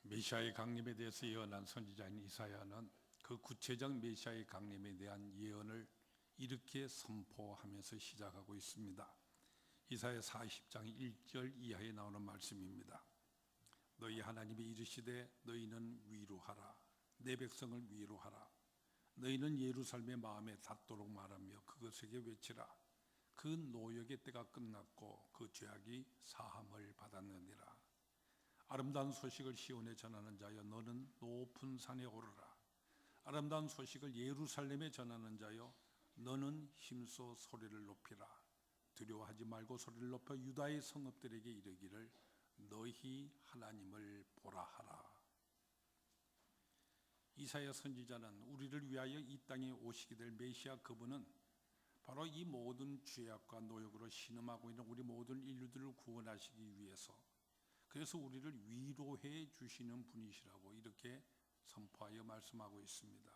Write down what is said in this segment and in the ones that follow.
메시아의 강림에 대해서 예언한 선지자인 이사야는 그 구체적 메시아의 강림에 대한 예언을 이렇게 선포하면서 시작하고 있습니다. 이사야 40장 1절 이하에 나오는 말씀입니다. 너희 하나님이 이르시되 너희는 위로하라. 내 백성을 위로하라. 너희는 예루살렘의 마음에 닿도록 말하며 그것에게 외치라. 그 노역의 때가 끝났고 그 죄악이 사함을 받았느니라. 아름다운 소식을 시온에 전하는 자여 너는 높은 산에 오르라. 아름다운 소식을 예루살렘에 전하는 자여 너는 힘써 소리를 높이라. 두려워하지 말고 소리를 높여 유다의 성읍들에게 이르기를 너희 하나님을 보라 하라. 이사야 선지자는 우리를 위하여 이 땅에 오시게 될 메시아 그분은 바로 이 모든 죄악과 노역으로 신음하고 있는 우리 모든 인류들을 구원하시기 위해서, 그래서 우리를 위로해 주시는 분이시라고 이렇게 선포하여 말씀하고 있습니다.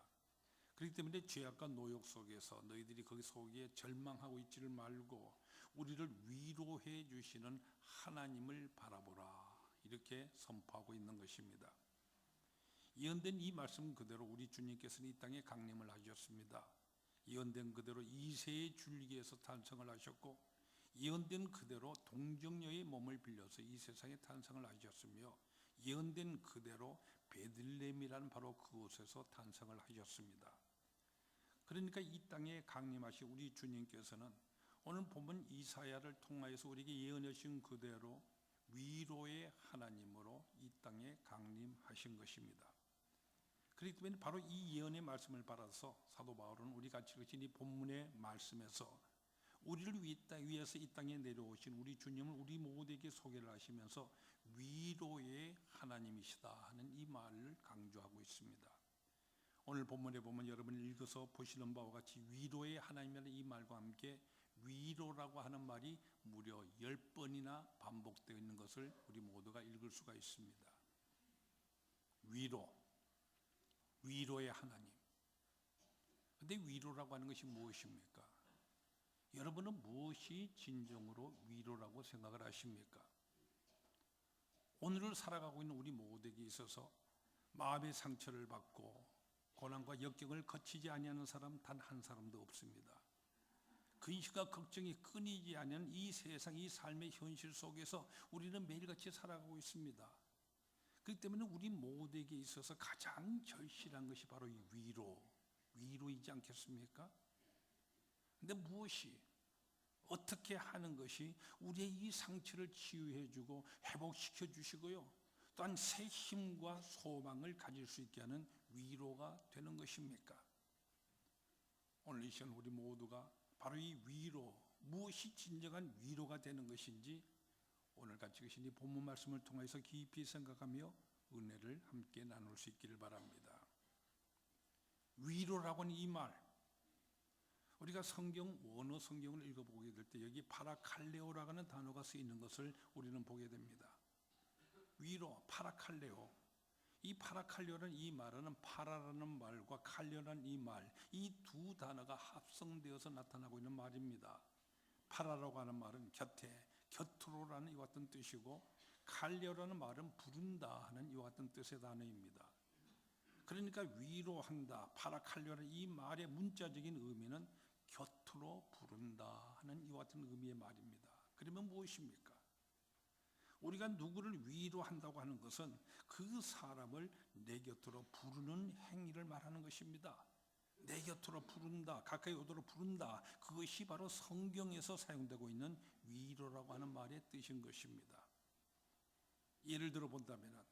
그렇기 때문에 죄악과 노역 속에서 너희들이 거기 속에 절망하고 있지를 말고 우리를 위로해 주시는 하나님을 바라보라, 이렇게 선포하고 있는 것입니다. 예언된 이 말씀 그대로 우리 주님께서는 이 땅에 강림을 하셨습니다. 예언된 그대로 이새의 줄기에서 탄생을 하셨고, 예언된 그대로 동정녀의 몸을 빌려서 이 세상에 탄생을 하셨으며, 예언된 그대로 베들레헴이라는 바로 그곳에서 탄생을 하셨습니다. 그러니까 이 땅에 강림하신 우리 주님께서는 오늘 보면 이사야를 통하여서 우리에게 예언하신 그대로 위로의 하나님으로 이 땅에 강림하신 것입니다. 그렇기 때문에 바로 이 예언의 말씀을 받아서 사도 바울은 우리 같이 읽으신 이 본문의 말씀에서 우리를 위해서 이 땅에 내려오신 우리 주님을 우리 모두에게 소개를 하시면서 위로의 하나님이시다 하는 이 말을 강조하고 있습니다. 오늘 본문에 보면 여러분이 읽어서 보시는 바와 같이 위로의 하나님이라는 이 말과 함께 위로라고 하는 말이 무려 10번이나 반복되어 있는 것을 우리 모두가 읽을 수가 있습니다. 위로의 하나님. 근데 위로라고 하는 것이 무엇입니까? 여러분은 무엇이 진정으로 위로라고 생각을 하십니까? 오늘을 살아가고 있는 우리 모두에게 있어서 마음의 상처를 받고 고난과 역경을 거치지 아니하는 사람 단 한 사람도 없습니다. 근심과 걱정이 끊이지 않는 이 세상, 이 삶의 현실 속에서 우리는 매일같이 살아가고 있습니다. 그렇기 때문에 우리 모두에게 있어서 가장 절실한 것이 바로 이 위로이지 않겠습니까? 근데 무엇이, 어떻게 하는 것이 우리의 이 상처를 치유해 주고 회복시켜 주시고요, 또한 새 힘과 소망을 가질 수 있게 하는 위로가 되는 것입니까? 오늘 이 시간 우리 모두가 바로 이 위로, 무엇이 진정한 위로가 되는 것인지 오늘 같이 계신 이 본문 말씀을 통해서 깊이 생각하며 은혜를 함께 나눌 수 있기를 바랍니다. 위로라고 하는 이 말, 우리가 원어 성경을 읽어보게 될 때 여기 파라칼레오라고 하는 단어가 쓰이는 것을 우리는 보게 됩니다. 위로, 파라칼레오. 이 파라칼레오라는 이 말은 파라라는 말과 칼레오라는 이 말, 이 두 단어가 합성되어서 나타나고 있는 말입니다. 파라라고 하는 말은 곁에, 곁으로라는 이와 같은 뜻이고, 칼레오라는 말은 부른다 하는 이와 같은 뜻의 단어입니다. 그러니까 위로한다, 파라칼레오라는 이 말의 문자적인 의미는 곁으로 부른다 하는 이와 같은 의미의 말입니다. 그러면 무엇입니까? 우리가 누구를 위로한다고 하는 것은 그 사람을 내 곁으로 부르는 행위를 말하는 것입니다. 내 곁으로 부른다, 가까이 오도록 부른다, 그것이 바로 성경에서 사용되고 있는 위로라고 하는 말의 뜻인 것입니다. 예를 들어 본다면,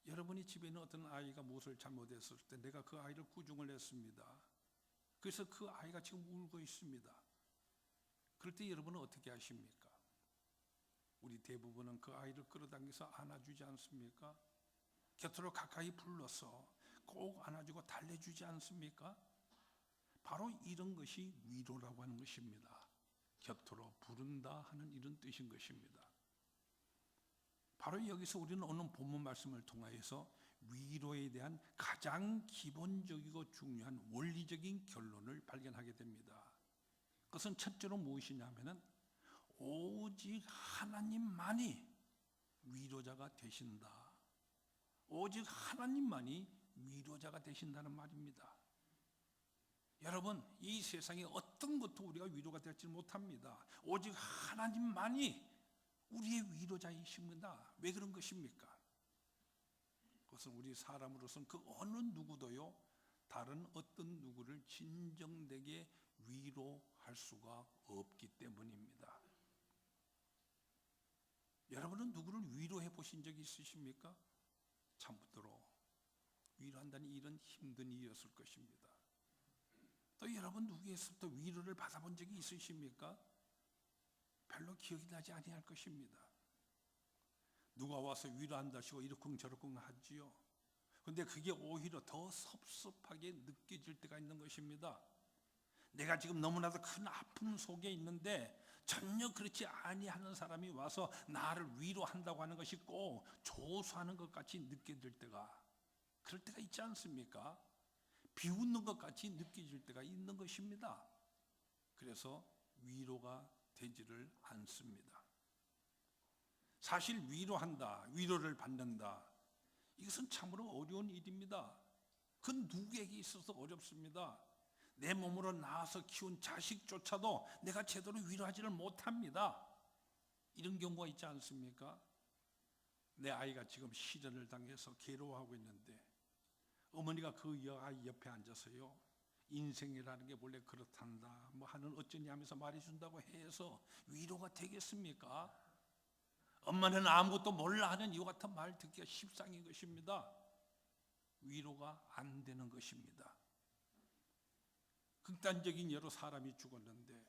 여러분이 집에 있는 어떤 아이가 무엇을 잘못했을 때 내가 그 아이를 꾸중을 했습니다. 그래서 그 아이가 지금 울고 있습니다. 그럴 때 여러분은 어떻게 하십니까? 우리 대부분은 그 아이를 끌어당겨서 안아주지 않습니까? 곁으로 가까이 불러서 꼭 안아주고 달래주지 않습니까? 바로 이런 것이 위로라고 하는 것입니다. 곁으로 부른다 하는 이런 뜻인 것입니다. 바로 여기서 우리는 오늘 본문 말씀을 통하여서 위로에 대한 가장 기본적이고 중요한 원리적인 결론을 발견하게 됩니다. 그것은 첫째로 무엇이냐면은 오직 하나님만이 위로자가 되신다. 오직 하나님만이 위로자가 되신다는 말입니다. 여러분, 이 세상에 어떤 것도 우리가 위로가 되지 못합니다. 오직 하나님만이 우리의 위로자이십니다. 왜 그런 것입니까? 그것은 우리 사람으로서는 그 어느 누구도요, 다른 어떤 누구를 진정되게 위로할 수가 없기 때문입니다. 여러분은 누구를 위로해 보신 적이 있으십니까? 참으로 위로한다는 일은 힘든 일이었을 것입니다. 또 여러분 누구에서부터 위로를 받아본 적이 있으십니까? 별로 기억이 나지 아니할 것입니다. 누가 와서 위로한다시고 이러쿵저러쿵 하지요. 그런데 그게 오히려 더 섭섭하게 느껴질 때가 있는 것입니다. 내가 지금 너무나도 큰 아픔 속에 있는데 전혀 그렇지 아니하는 사람이 와서 나를 위로한다고 하는 것이 꼭 조소하는 것 같이 느껴질 때가, 그럴 때가 있지 않습니까? 비웃는 것 같이 느껴질 때가 있는 것입니다. 그래서 위로가 되지를 않습니다. 사실 위로한다, 위로를 받는다, 이것은 참으로 어려운 일입니다. 그 누구에게 있어서 어렵습니다. 내 몸으로 낳아서 키운 자식조차도 내가 제대로 위로하지를 못합니다. 이런 경우가 있지 않습니까? 내 아이가 지금 시련을 당해서 괴로워하고 있는데 어머니가 그 아이 옆에 앉아서요, 인생이라는 게 원래 그렇단다 뭐 하는 어쩌니 하면서 말해준다고 해서 위로가 되겠습니까? 엄마는 아무것도 몰라 하는 이와 같은 말 듣기가 십상인 것입니다. 위로가 안 되는 것입니다. 극단적인 여러 사람이 죽었는데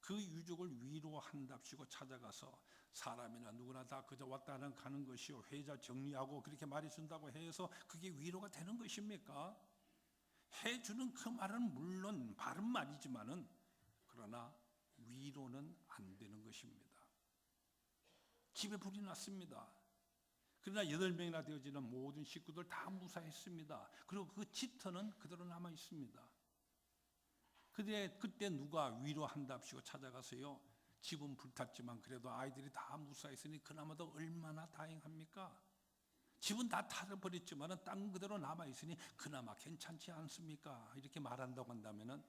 그 유족을 위로한답시고 찾아가서 사람이나 누구나 다 그저 왔다 가는 것이요, 회자 정리하고 그렇게 말해준다고 해서 그게 위로가 되는 것입니까? 해주는 그 말은 물론 바른 말이지만은 그러나 위로는 안 되는 것입니다. 집에 불이 났습니다. 그러나 8명이나 되어지는 모든 식구들 다 무사했습니다. 그리고 그 집터는 그대로 남아 있습니다. 그때 누가 위로한답시고 찾아가서요, 집은 불탔지만 그래도 아이들이 다 무사했으니 그나마도 얼마나 다행합니까? 집은 다 타버렸지만 땅 그대로 남아있으니 그나마 괜찮지 않습니까? 이렇게 말한다고 한다면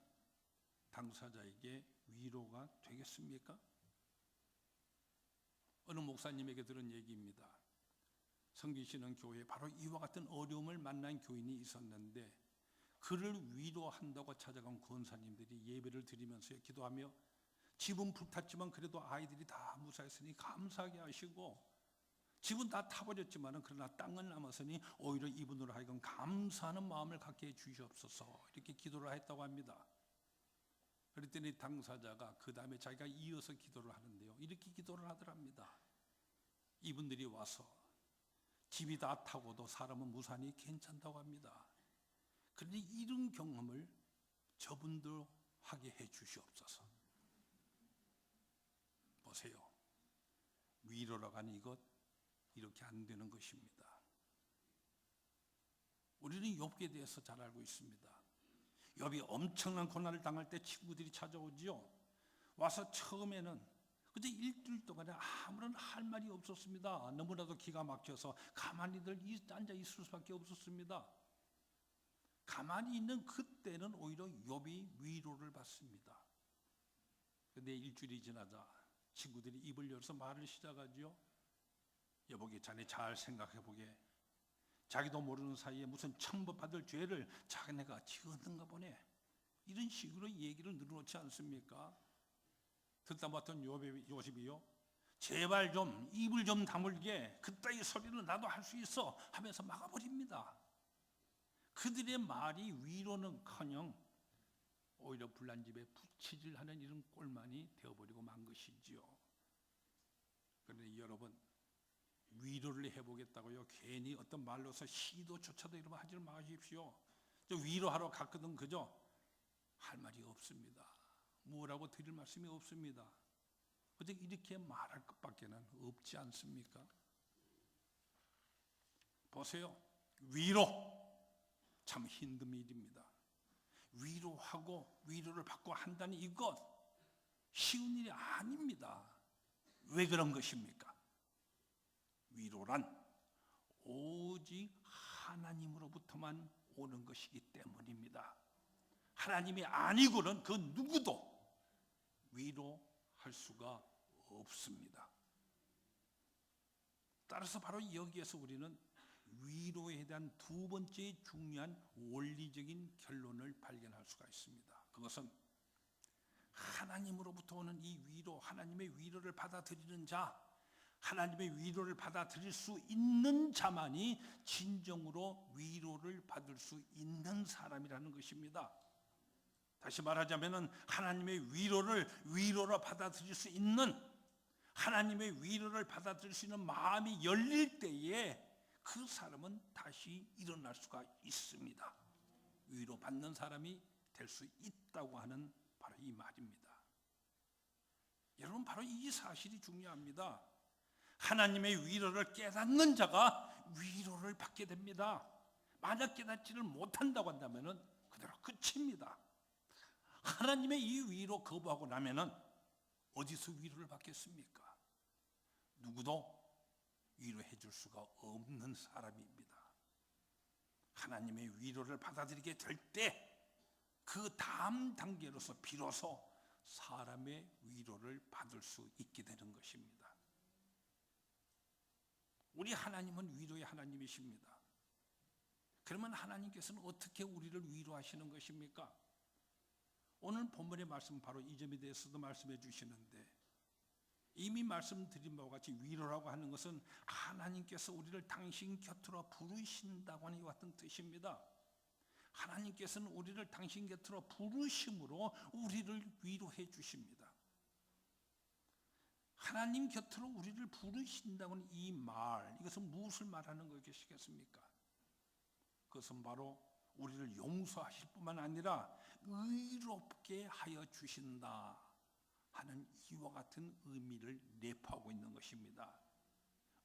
당사자에게 위로가 되겠습니까? 어느 목사님에게 들은 얘기입니다. 섬기시는 교회에 바로 이와 같은 어려움을 만난 교인이 있었는데 그를 위로한다고 찾아간 권사님들이 예배를 드리면서 기도하며 집은 불탔지만 그래도 아이들이 다 무사했으니 감사하게 하시고, 집은 다 타버렸지만 그러나 땅은 남았으니 오히려 이분으로 하여금 감사하는 마음을 갖게 해 주시옵소서, 이렇게 기도를 했다고 합니다. 그랬더니 당사자가 그 다음에 자기가 이어서 기도를 하는데요, 이렇게 기도를 하더랍니다. 이분들이 와서 집이 다 타고도 사람은 무사히 괜찮다고 합니다. 그런데 이런 경험을 저분도 하게 해 주시옵소서. 보세요. 위로라고 하는 이것 이렇게 안 되는 것입니다. 우리는 욥에 대해서 잘 알고 있습니다. 욥이 엄청난 고난을 당할 때 친구들이 찾아오지요. 와서 처음에는 근데 일주일 동안에 아무런 할 말이 없었습니다. 너무나도 기가 막혀서 가만히들 앉아 있을 수밖에 없었습니다. 가만히 있는 그때는 오히려 욥이 위로를 받습니다. 그런데 일주일이 지나자 친구들이 입을 열어서 말을 시작하죠. 여보게, 자네 잘 생각해보게. 자기도 모르는 사이에 무슨 천벌받을 죄를 자기네가 지었는가 보네. 이런 식으로 얘기를 늘어놓지 않습니까? 듣다 봤던 요셉이요, 제발 좀 입을 좀 다물게, 그따위 소리는 나도 할 수 있어 하면서 막아버립니다. 그들의 말이 위로는커녕 오히려 불난 집에 부치질하는 이런 꼴만이 되어버리고 만 것이지요. 그런데 여러분, 위로를 해보겠다고요, 괜히 어떤 말로서 시도조차도 이러면 하지 마십시오. 저 위로하러 갔거든 그죠? 할 말이 없습니다. 뭐라고 드릴 말씀이 없습니다. 어제 이렇게 말할 것밖에는 없지 않습니까? 보세요. 위로 참 힘든 일입니다. 위로하고 위로를 받고 한다는 이것 쉬운 일이 아닙니다. 왜 그런 것입니까? 위로란 오직 하나님으로부터만 오는 것이기 때문입니다. 하나님이 아니고는 그 누구도 위로할 수가 없습니다. 따라서 바로 여기에서 우리는 위로에 대한 두 번째 중요한 원리적인 결론을 발견할 수가 있습니다. 그것은 하나님으로부터 오는 이 위로, 하나님의 위로를 받아들이는 자, 하나님의 위로를 받아들일 수 있는 자만이 진정으로 위로를 받을 수 있는 사람이라는 것입니다. 다시 말하자면 하나님의 위로로 받아들일 수 있는, 하나님의 위로를 받아들일 수 있는 마음이 열릴 때에 그 사람은 다시 일어날 수가 있습니다. 위로받는 사람이 될 수 있다고 하는 바로 이 말입니다. 여러분, 바로 이 사실이 중요합니다. 하나님의 위로를 깨닫는 자가 위로를 받게 됩니다. 만약 깨닫지를 못한다고 한다면 그대로 끝입니다. 하나님의 이 위로 거부하고 나면은 어디서 위로를 받겠습니까? 누구도 위로해 줄 수가 없는 사람입니다. 하나님의 위로를 받아들이게 될 때 그 다음 단계로서 비로소 사람의 위로를 받을 수 있게 되는 것입니다. 우리 하나님은 위로의 하나님이십니다. 그러면 하나님께서는 어떻게 우리를 위로하시는 것입니까? 오늘 본문의 말씀 바로 이 점에 대해서도 말씀해 주시는데, 이미 말씀드린 바와 같이 위로라고 하는 것은 하나님께서 우리를 당신 곁으로 부르신다고 하는 이와 같은 뜻입니다. 하나님께서는 우리를 당신 곁으로 부르심으로 우리를 위로해 주십니다. 하나님 곁으로 우리를 부르신다고 하는 이 말, 이것은 무엇을 말하는 것이겠습니까? 그것은 바로 우리를 용서하실 뿐만 아니라 의롭게 하여 주신다 하는 이와 같은 의미를 내포하고 있는 것입니다.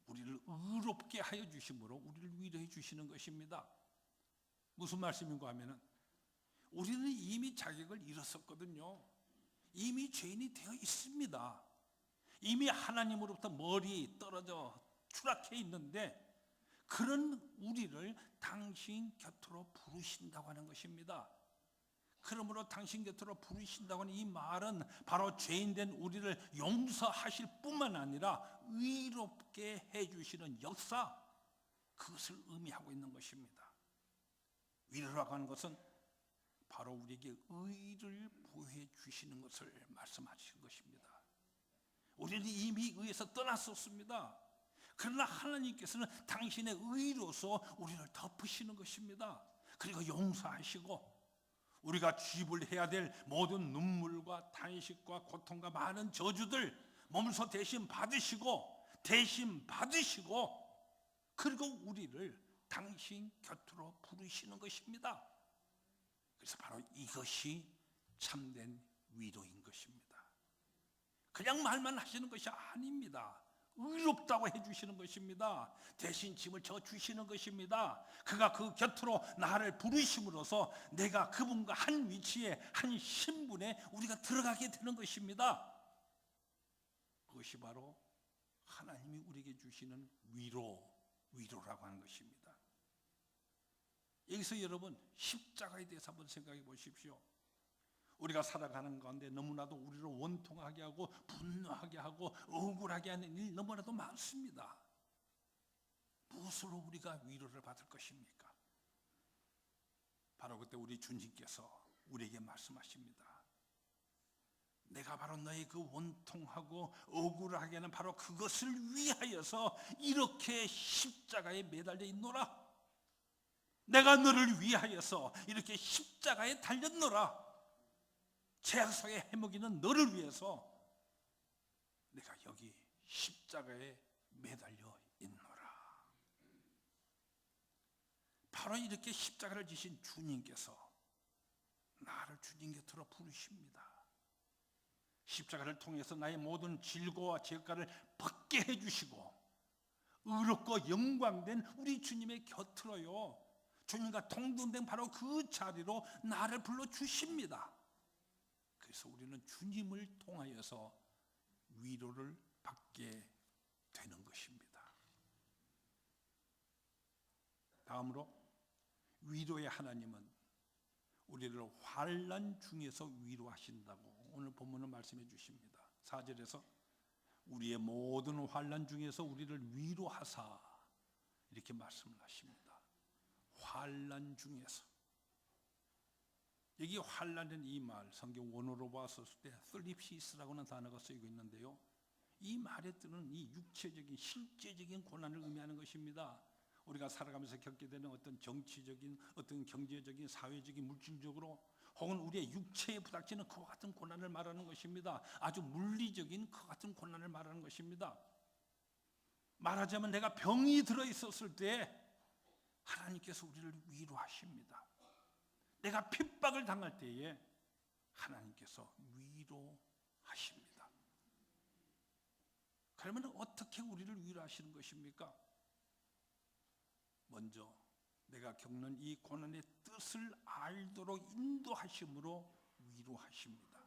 우리를 의롭게 하여 주심으로 우리를 위로해 주시는 것입니다. 무슨 말씀인가 하면은 우리는 이미 자격을 잃었었거든요. 이미 죄인이 되어 있습니다. 이미 하나님으로부터 멀리 떨어져 추락해 있는데 그런 우리를 당신 곁으로 부르신다고 하는 것입니다. 그러므로 당신 곁으로 부르신다고 하는 이 말은 바로 죄인된 우리를 용서하실 뿐만 아니라 의롭게 해주시는 역사, 그것을 의미하고 있는 것입니다. 위로라고 하는 것은 바로 우리에게 의를 부여해 주시는 것을 말씀하시는 것입니다. 우리는 이미 의에서 떠났었습니다. 그러나 하나님께서는 당신의 의로서 우리를 덮으시는 것입니다. 그리고 용서하시고 우리가 쥐불해야 될 모든 눈물과 탄식과 고통과 많은 저주들 몸소 대신 받으시고 그리고 우리를 당신 곁으로 부르시는 것입니다. 그래서 바로 이것이 참된 위로인 것입니다. 그냥 말만 하시는 것이 아닙니다. 의롭다고 해주시는 것입니다. 대신 짐을 져주시는 것입니다. 그가 그 곁으로 나를 부르심으로써 내가 그분과 한 위치에, 한 신분에 우리가 들어가게 되는 것입니다. 그것이 바로 하나님이 우리에게 주시는 위로라고 하는 것입니다. 여기서 여러분 십자가에 대해서 한번 생각해 보십시오. 우리가 살아가는 가운데 너무나도 우리를 원통하게 하고 분노하게 하고 억울하게 하는 일 너무나도 많습니다. 무엇으로 우리가 위로를 받을 것입니까? 바로 그때 우리 주님께서 우리에게 말씀하십니다. 내가 바로 너의 그 원통하고 억울하게 하는 바로 그것을 위하여서 이렇게 십자가에 매달려 있노라. 내가 너를 위하여서 이렇게 십자가에 달렸노라. 죄악 속에 해먹이는 너를 위해서 내가 여기 십자가에 매달려 있노라. 바로 이렇게 십자가를 지신 주님께서 나를 주님 곁으로 부르십니다. 십자가를 통해서 나의 모든 질고와 죄가를 벗게 해주시고 의롭고 영광된 우리 주님의 곁으로요, 주님과 동등된 바로 그 자리로 나를 불러주십니다. 그래서 우리는 주님을 통하여서 위로를 받게 되는 것입니다. 다음으로 위로의 하나님은 우리를 환난 중에서 위로하신다고 오늘 본문은 말씀해 주십니다. 4절에서 우리의 모든 환난 중에서 우리를 위로하사 이렇게 말씀을 하십니다. 환난 중에서. 여기 환난은 이 말 성경 원어로 봤을 때 슬립시스라고 하는 단어가 쓰이고 있는데요, 이 말의 뜻은 이 육체적인 실제적인 고난을 의미하는 것입니다. 우리가 살아가면서 겪게 되는 어떤 정치적인, 어떤 경제적인, 사회적인, 물질적으로 혹은 우리의 육체에 부닥치는 그와 같은 고난을 말하는 것입니다. 아주 물리적인 그와 같은 고난을 말하는 것입니다. 말하자면 내가 병이 들어있었을 때 하나님께서 우리를 위로하십니다. 내가 핍박을 당할 때에 하나님께서 위로하십니다. 그러면 어떻게 우리를 위로하시는 것입니까? 먼저 내가 겪는 이 고난의 뜻을 알도록 인도하심으로 위로하십니다.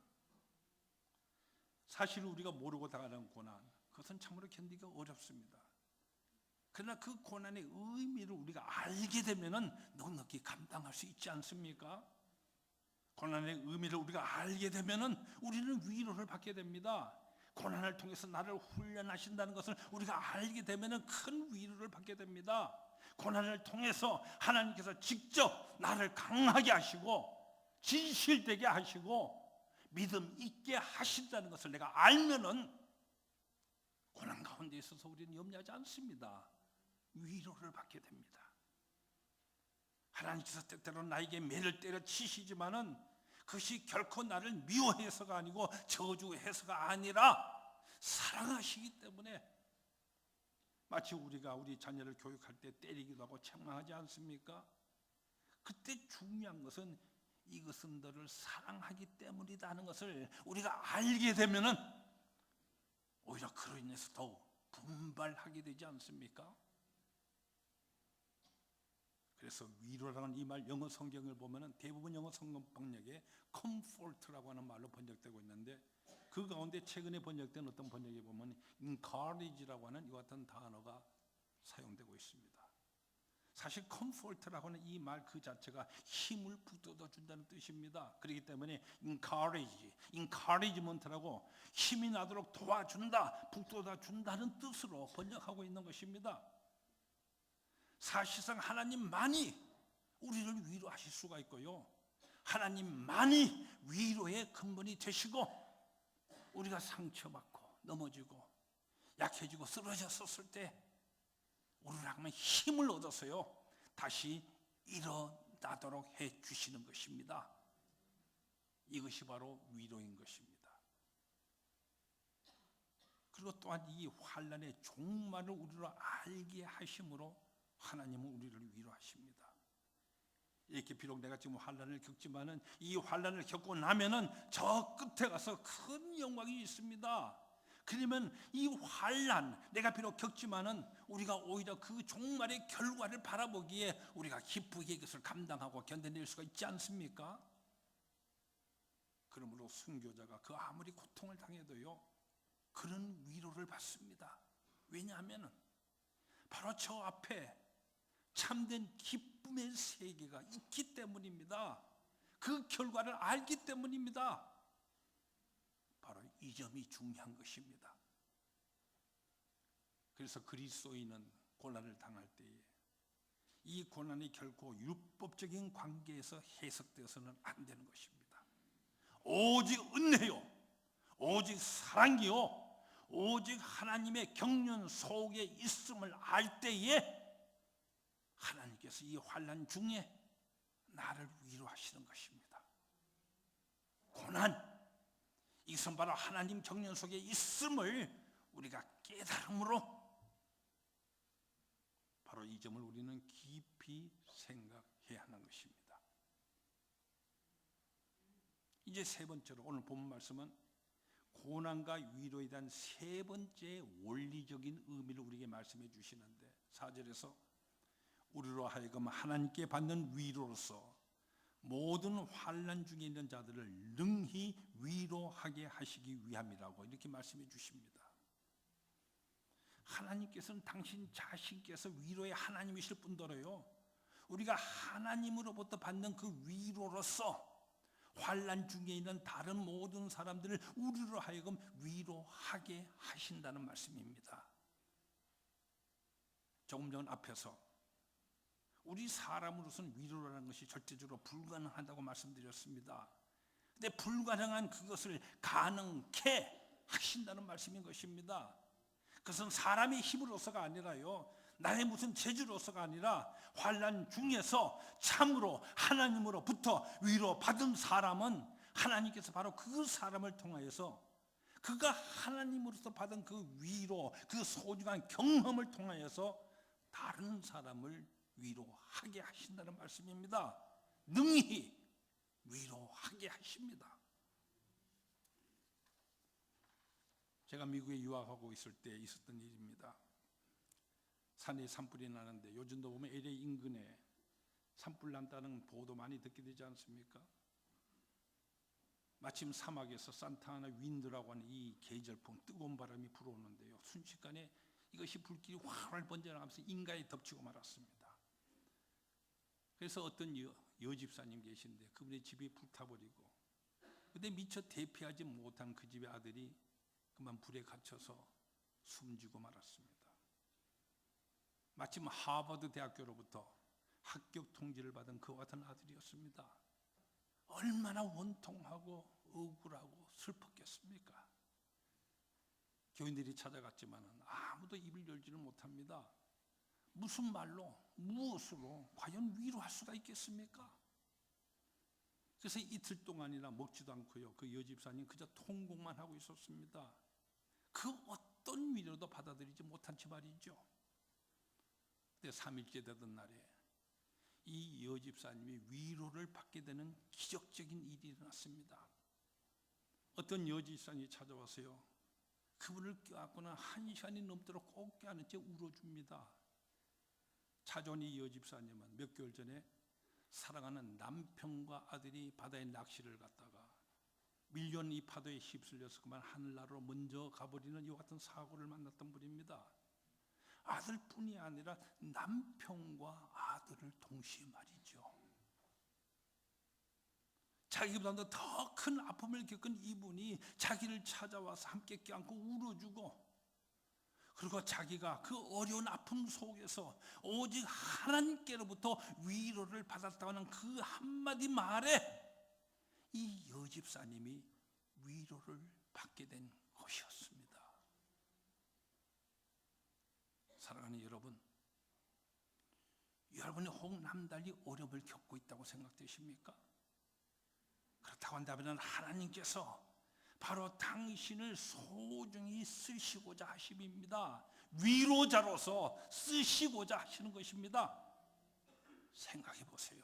사실 우리가 모르고 당하는 고난, 그것은 참으로 견디기가 어렵습니다. 그러나 그 고난의 의미를 우리가 알게 되면은 넉넉히 감당할 수 있지 않습니까? 고난의 의미를 우리가 알게 되면은 우리는 위로를 받게 됩니다. 고난을 통해서 나를 훈련하신다는 것을 우리가 알게 되면은 큰 위로를 받게 됩니다. 고난을 통해서 하나님께서 직접 나를 강하게 하시고 진실되게 하시고 믿음 있게 하신다는 것을 내가 알면은 고난 가운데 있어서 우리는 염려하지 않습니다. 위로를 받게 됩니다. 하나님께서 때때로 나에게 매를 때려 치시지만은 그것이 결코 나를 미워해서가 아니고 저주해서가 아니라 사랑하시기 때문에, 마치 우리가 우리 자녀를 교육할 때 때리기도 하고 책망하지 않습니까? 그때 중요한 것은 이것은 너를 사랑하기 때문이다 하는 것을 우리가 알게 되면은 오히려 그로 인해서 더욱 분발하게 되지 않습니까? 그래서 위로라는 이 말 영어 성경을 보면은 대부분 영어 성경 번역에 comfort라고 하는 말로 번역되고 있는데, 그 가운데 최근에 번역된 어떤 번역에 보면 encourage라고 하는 이와 같은 단어가 사용되고 있습니다. 사실 comfort라고 하는 이 말 그 자체가 힘을 북돋아 준다는 뜻입니다. 그렇기 때문에 encouragement라고 힘이 나도록 도와준다, 북돋아 준다는 뜻으로 번역하고 있는 것입니다. 사실상 하나님만이 우리를 위로하실 수가 있고요, 하나님만이 위로의 근본이 되시고, 우리가 상처받고 넘어지고 약해지고 쓰러졌었을 때 우리를 하면 힘을 얻어서요 다시 일어나도록 해주시는 것입니다. 이것이 바로 위로인 것입니다. 그리고 또한 이 환난의 종말을 우리로 알게 하심으로 하나님은 우리를 위로하십니다. 이렇게 비록 내가 지금 환난을 겪지만은 이 환난을 겪고 나면은 저 끝에 가서 큰 영광이 있습니다. 그러면 이 환난, 내가 비록 겪지만은 우리가 오히려 그 종말의 결과를 바라보기에 우리가 기쁘게 이것을 감당하고 견뎌낼 수가 있지 않습니까? 그러므로 순교자가 그 아무리 고통을 당해도요 그런 위로를 받습니다. 왜냐하면 바로 저 앞에 참된 기쁨의 세계가 있기 때문입니다. 그 결과를 알기 때문입니다. 바로 이 점이 중요한 것입니다. 그래서 그리스도인은 고난을 당할 때에 이 고난이 결코 율법적인 관계에서 해석되어서는 안 되는 것입니다. 오직 은혜요, 오직 사랑이요, 오직 하나님의 경륜 속에 있음을 알 때에 하나님께서 이 환난 중에 나를 위로하시는 것입니다. 고난, 이것은 바로 하나님 경륜 속에 있음을 우리가 깨달음으로 바로 이 점을 우리는 깊이 생각해야 하는 것입니다. 이제 세 번째로 오늘 본 말씀은 고난과 위로에 대한 세 번째 원리적인 의미를 우리에게 말씀해 주시는데, 4절에서 우리로 하여금 하나님께 받는 위로로서 모든 환난 중에 있는 자들을 능히 위로하게 하시기 위함이라고 이렇게 말씀해 주십니다. 하나님께서는 당신 자신께서 위로의 하나님이실 뿐더러요 우리가 하나님으로부터 받는 그 위로로서 환난 중에 있는 다른 모든 사람들을 우리로 하여금 위로하게 하신다는 말씀입니다. 조금 전 앞에서 우리 사람으로서는 위로라는 것이 절대적으로 불가능하다고 말씀드렸습니다. 근데 불가능한 그것을 가능케 하신다는 말씀인 것입니다. 그것은 사람의 힘으로서가 아니라요, 나의 무슨 재주로서가 아니라 환난 중에서 참으로 하나님으로부터 위로받은 사람은 하나님께서 바로 그 사람을 통하여서 그가 하나님으로서 받은 그 위로, 그 소중한 경험을 통하여서 다른 사람을 위로하게 하신다는 말씀입니다. 능히 위로하게 하십니다. 제가 미국에 유학하고 있을 때 있었던 일입니다. 산에 산불이 나는데 요즘도 보면 LA 인근에 산불 난다는 보도 많이 듣게 되지 않습니까? 마침 사막에서 산타아나 윈드라고 하는 이 계절풍, 뜨거운 바람이 불어오는데요, 순식간에 이것이 불길이 활활 번져나가면서 인가에 덮치고 말았습니다. 그래서 어떤 여집사님 계신데 그분의 집이 불타버리고, 근데 미처 대피하지 못한 그 집의 아들이 그만 불에 갇혀서 숨지고 말았습니다. 마침 하버드 대학교로부터 합격 통지를 받은 그와 같은 아들이었습니다. 얼마나 원통하고 억울하고 슬펐겠습니까? 교인들이 찾아갔지만 아무도 입을 열지를 못합니다. 무슨 말로, 무엇으로 과연 위로할 수가 있겠습니까? 그래서 이틀 동안이나 먹지도 않고요, 그 여집사님 그저 통곡만 하고 있었습니다. 그 어떤 위로도 받아들이지 못한 채 말이죠. 근데 3일째 되던 날에 이 여집사님이 위로를 받게 되는 기적적인 일이 일어났습니다. 어떤 여집사님이 찾아와서요, 그분을 껴안고는 1시간이 넘도록 꼭 껴안은 채 울어줍니다. 찾아온 이 여집사님은 몇 개월 전에 사랑하는 남편과 아들이 바다에 낚시를 갔다가 밀려온 이 파도에 휩쓸려서 그만 하늘나라로 먼저 가버리는 이와 같은 사고를 만났던 분입니다. 아들뿐이 아니라 남편과 아들을 동시에 말이죠. 자기보다 더 큰 아픔을 겪은 이분이 자기를 찾아와서 함께 껴안고 울어주고, 그리고 자기가 그 어려운 아픔 속에서 오직 하나님께로부터 위로를 받았다는 그 한마디 말에 이 여집사님이 위로를 받게 된 것이었습니다. 사랑하는 여러분, 여러분이 혹 남달리 어려움을 겪고 있다고 생각되십니까? 그렇다고 한다면 하나님께서 바로 당신을 소중히 쓰시고자 하심입니다. 위로자로서 쓰시고자 하시는 것입니다. 생각해 보세요.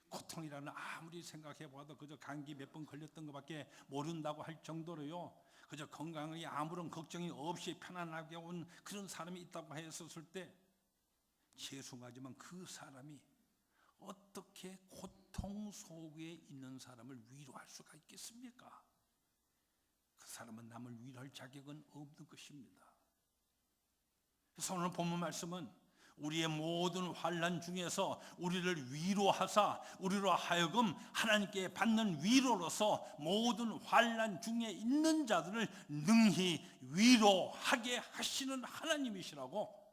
고통이라는 아무리 생각해 봐도 그저 감기 몇 번 걸렸던 것밖에 모른다고 할 정도로요, 그저 건강에 아무런 걱정이 없이 편안하게 온 그런 사람이 있다고 했었을 때 죄송하지만 그 사람이 어떻게 고통 속에 있는 사람을 위로할 수가 있겠습니까? 그 사람은 남을 위로할 자격은 없는 것입니다. 그래서 오늘 본문 말씀은 우리의 모든 환난 중에서 우리를 위로하사 우리로 하여금 하나님께 받는 위로로서 모든 환난 중에 있는 자들을 능히 위로하게 하시는 하나님이시라고,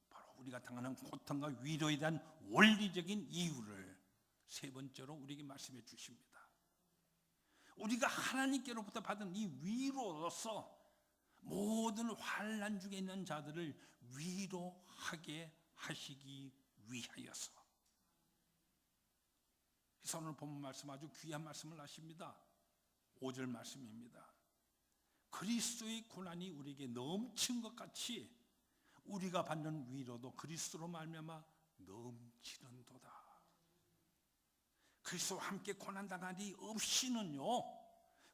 바로 우리가 당하는 고통과 위로에 대한 원리적인 이유를 세 번째로 우리에게 말씀해 주십니다. 우리가 하나님께로부터 받은 이 위로로서 모든 환난 중에 있는 자들을 위로하게 하시기 위하여서. 그래서 오늘 본문 말씀 아주 귀한 말씀을 하십니다. 5절 말씀입니다. 그리스도의 고난이 우리에게 넘친 것 같이 우리가 받는 위로도 그리스도로 말미암아 넘치는도다. 그리스도와 함께 고난당하니 없이는요,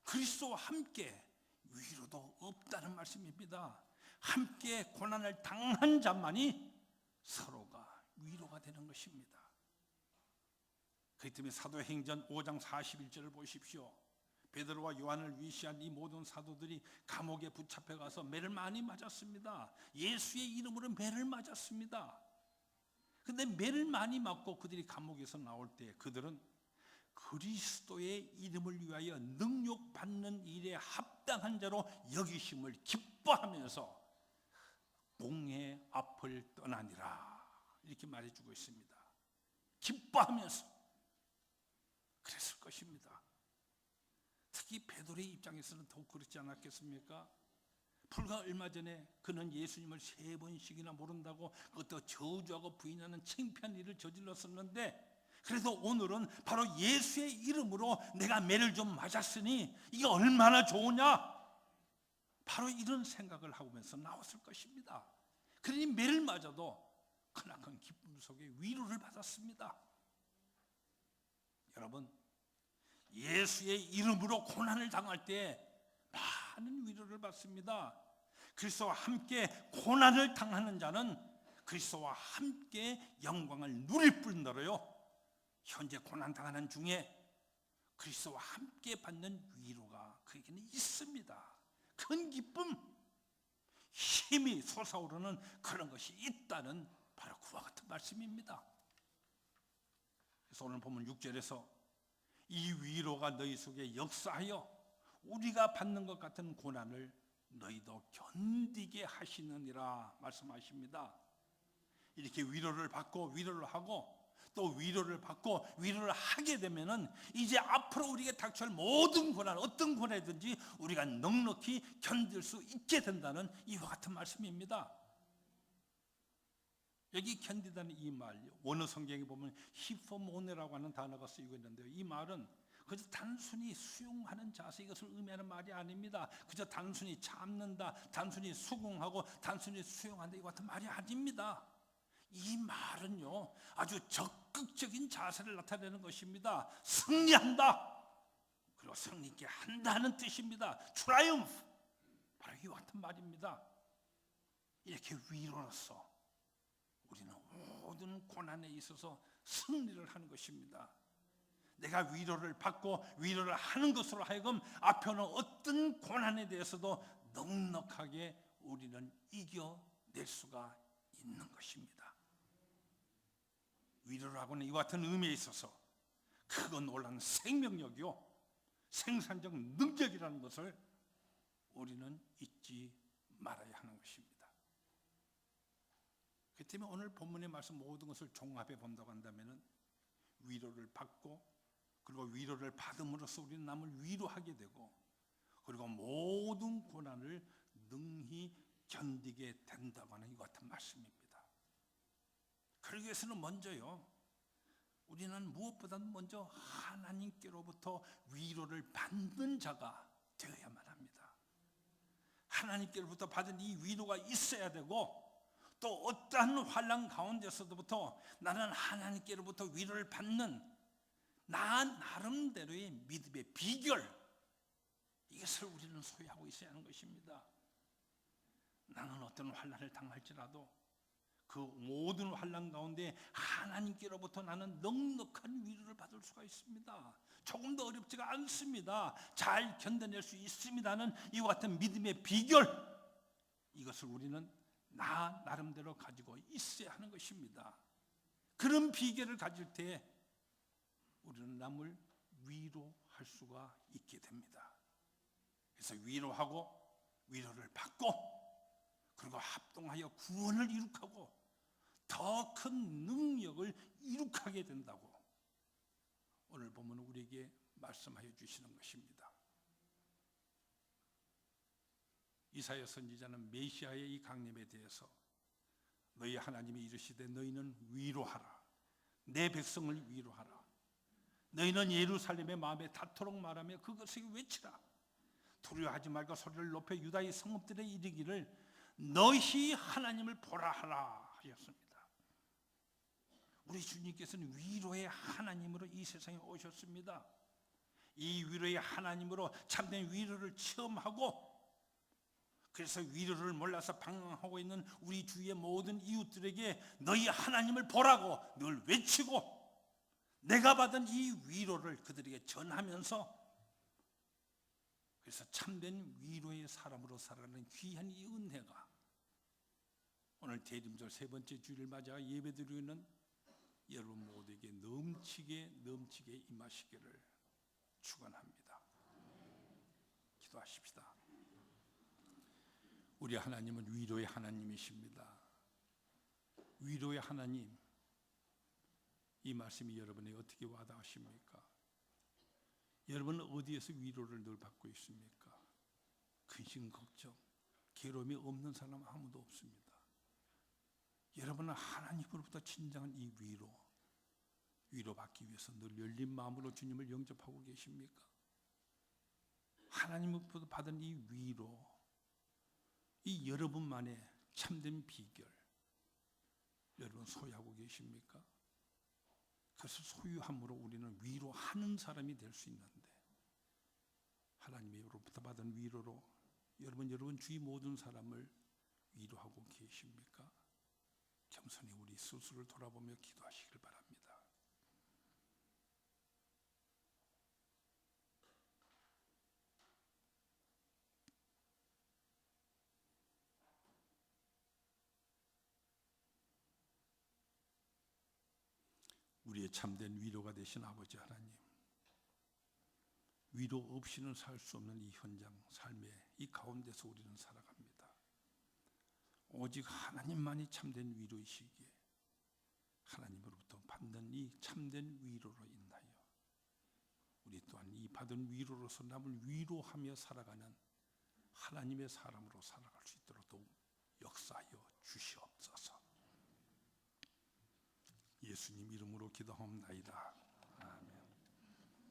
그리스도와 함께 위로도 없다는 말씀입니다. 함께 고난을 당한 자만이 서로가 위로가 되는 것입니다. 그렇기 때문에 사도행전 5장 41절을 보십시오. 베드로와 요한을 위시한 이 모든 사도들이 감옥에 붙잡혀 가서 매를 많이 맞았습니다. 예수의 이름으로 매를 맞았습니다. 근데 매를 많이 맞고 그들이 감옥에서 나올 때 그들은 그리스도의 이름을 위하여 능욕받는 일에 합당한 자로 여기심을 기뻐하면서 공의 앞을 떠나니라 이렇게 말해주고 있습니다. 기뻐하면서 그랬을 것입니다. 특히 베드로의 입장에서는 더욱 그렇지 않았겠습니까? 불과 얼마 전에 그는 예수님을 3번씩이나 모른다고 그것도 저주하고 부인하는 창피한 일을 저질렀었는데, 그래도 오늘은 바로 예수의 이름으로 내가 매를 좀 맞았으니 이게 얼마나 좋으냐, 바로 이런 생각을 하면서 나왔을 것입니다. 그러니 매를 맞아도 크나큰 기쁨 속에 위로를 받았습니다. 여러분, 예수의 이름으로 고난을 당할 때 많은 위로를 받습니다. 그리스도와 함께 고난을 당하는 자는 그리스도와 함께 영광을 누릴 뿐더러요, 현재 고난 당하는 중에 그리스도와 함께 받는 위로가 그에게는 있습니다. 큰 기쁨, 힘이 솟아오르는 그런 것이 있다는 바로 그와 같은 말씀입니다. 그래서 오늘 보면 6절에서 이 위로가 너희 속에 역사하여 우리가 받는 것 같은 고난을 너희도 견디게 하시느니라 말씀하십니다. 이렇게 위로를 받고 위로를 하고 또 위로를 받고 위로를 하게 되면은 이제 앞으로 우리에게 닥쳐올 모든 고난, 어떤 고난이든지 우리가 넉넉히 견딜 수 있게 된다는 이와 같은 말씀입니다. 여기 견디다는 이 말, 원어 성경에 보면 히포모네라고 하는 단어가 쓰이고 있는데요, 이 말은 그저 단순히 수용하는 자세, 이것을 의미하는 말이 아닙니다. 그저 단순히 참는다, 단순히 수긍하고 단순히 수용한다, 이와 같은 말이 아닙니다. 이 말은요, 아주 적극적인 자세를 나타내는 것입니다. 승리한다, 그리고 승리있게 한다는 뜻입니다. 트라이엄프, 바로 이와 같은 말입니다. 이렇게 위로로서 우리는 모든 고난에 있어서 승리를 하는 것입니다. 내가 위로를 받고 위로를 하는 것으로 하여금 앞에 오는 어떤 고난에 대해서도 넉넉하게 우리는 이겨낼 수가 있는 것입니다. 위로를 하고는 이와 같은 의미에 있어서 크고 놀라운 생명력이요, 생산적 능력이라는 것을 우리는 잊지 말아야 하는 것입니다. 그 때문에 오늘 본문의 말씀 모든 것을 종합해 본다고 한다면 위로를 받고 그리고 위로를 받음으로써 우리는 남을 위로하게 되고 그리고 모든 고난을 능히 견디게 된다고 하는 이 같은 말씀입니다. 그러기 위해서는 먼저요, 우리는 무엇보다도 먼저 하나님께로부터 위로를 받는 자가 되어야만 합니다. 하나님께로부터 받은 이 위로가 있어야 되고, 또 어떠한 환난 가운데서부터 나는 하나님께로부터 위로를 받는 나 나름대로의 믿음의 비결, 이것을 우리는 소유하고 있어야 하는 것입니다. 나는 어떤 환난을 당할지라도 그 모든 환난 가운데 하나님께로부터 나는 넉넉한 위로를 받을 수가 있습니다. 조금도 어렵지가 않습니다. 잘 견뎌낼 수 있습니다는 이와 같은 믿음의 비결, 이것을 우리는 나 나름대로 가지고 있어야 하는 것입니다. 그런 비결을 가질 때 우리는 남을 위로할 수가 있게 됩니다. 그래서 위로하고 위로를 받고 그리고 합동하여 구원을 이룩하고 더 큰 능력을 이룩하게 된다고 오늘 보면 우리에게 말씀하여 주시는 것입니다. 이사야 선지자는 메시아의 이 강림에 대해서 너희 하나님이 이르시되 너희는 위로하라, 내 백성을 위로하라, 너희는 예루살렘의 마음에 닿도록 말하며 그것을 외치라, 두려워하지 말고 소리를 높여 유다의 성읍들에 이르기를 너희 하나님을 보라 하라 하였습니다. 우리 주님께서는 위로의 하나님으로 이 세상에 오셨습니다. 이 위로의 하나님으로 참된 위로를 체험하고, 그래서 위로를 몰라서 방황하고 있는 우리 주위의 모든 이웃들에게 너희 하나님을 보라고 늘 외치고, 내가 받은 이 위로를 그들에게 전하면서, 그래서 참된 위로의 사람으로 살아가는 귀한 이 은혜가 오늘 대림절 세 번째 주일을 맞아 예배드리는 여러분 모두에게 넘치게 임하시기를 축원합니다. 기도하십시다. 우리 하나님은 위로의 하나님이십니다. 위로의 하나님, 이 말씀이 여러분에게 어떻게 와닿으십니까? 여러분은 어디에서 위로를 늘 받고 있습니까? 근심, 걱정, 괴로움이 없는 사람 아무도 없습니다. 여러분은 하나님으로부터 진정한 이 위로받기 위해서 늘 열린 마음으로 주님을 영접하고 계십니까? 하나님으로부터 받은 이 위로, 이 여러분만의 참된 비결, 여러분 소유하고 계십니까? 그래서 소유함으로 우리는 위로하는 사람이 될 수 있는데, 하나님으로부터 받은 위로로 여러분 주위 모든 사람을 위로하고 계십니까? 겸손히 우리 스스로를 돌아보며 기도하시길 바랍니다. 우리의 참된 위로가 되신 아버지 하나님, 위로 없이는 살 수 없는 이 현장 삶의 이 가운데서 우리는 살아갑니다. 오직 하나님만이 참된 위로이시기에 하나님으로부터 받는 이 참된 위로로 인하여 우리 또한 이 받은 위로로서 남을 위로하며 살아가는 하나님의 사람으로 살아갈 수 있도록 더욱 역사하여 주시옵소서. 예수님 이름으로 기도하옵나이다.